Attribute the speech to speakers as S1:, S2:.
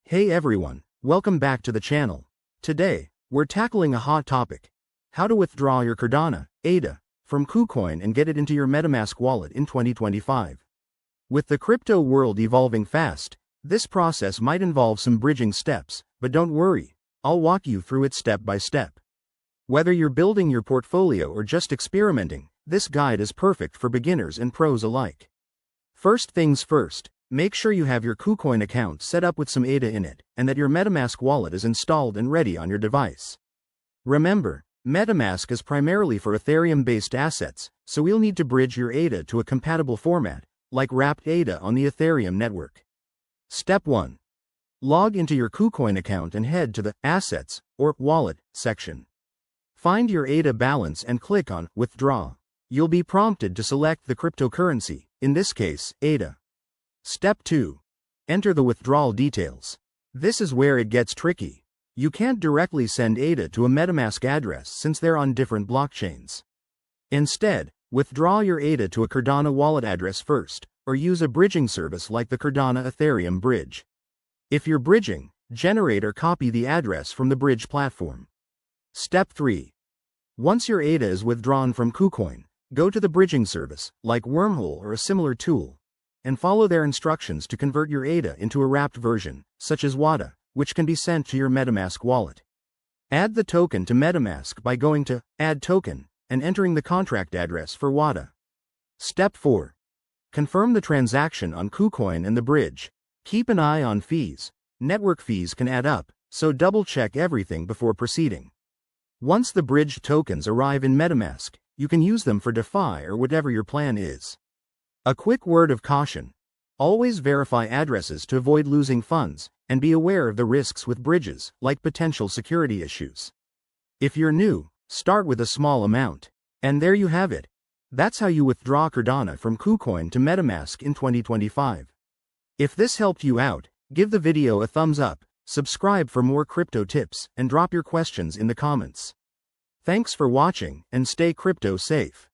S1: Hey everyone, welcome back to the channel. Today, we're tackling a hot topic: how to withdraw your Cardano, ADA, from KuCoin and get it into your MetaMask wallet in 2025. With the crypto world evolving fast, this process might involve some bridging steps, but don't worry, I'll walk you through it step by step. Whether you're building your portfolio or just experimenting, this guide is perfect for beginners and pros alike. First things first, make sure you have your KuCoin account set up with some ADA in it, and that your MetaMask wallet is installed and ready on your device. Remember, MetaMask is primarily for Ethereum-based assets, so we'll need to bridge your ADA to a compatible format, like wrapped ADA on the Ethereum network. Step 1. Log into your KuCoin account and head to the Assets, or Wallet, section. Find your ADA balance and click on Withdraw. You'll be prompted to select the cryptocurrency, in this case, ADA. Step 2. Enter the withdrawal details. This is where it gets tricky. You can't directly send ADA to a MetaMask address since they're on different blockchains. Instead, withdraw your ADA to a Cardano wallet address first, or use a bridging service like the Cardano Ethereum Bridge. If you're bridging, generate or copy the address from the bridge platform. Step 3. Once your ADA is withdrawn from KuCoin, go to the bridging service, like Wormhole or a similar tool, and follow their instructions to convert your ADA into a wrapped version, such as WADA, which can be sent to your MetaMask wallet. Add the token to MetaMask by going to Add Token and entering the contract address for WADA. Step 4. Confirm the transaction on KuCoin and the bridge. Keep an eye on fees. Network fees can add up, so double-check everything before proceeding. Once the bridged tokens arrive in MetaMask, you can use them for DeFi or whatever your plan is. A quick word of caution: always verify addresses to avoid losing funds, and be aware of the risks with bridges, like potential security issues. If you're new, start with a small amount. And there you have it. That's how you withdraw Cardano from KuCoin to MetaMask in 2025. If this helped you out, give the video a thumbs up, subscribe for more crypto tips, and drop your questions in the comments. Thanks for watching, and stay crypto safe.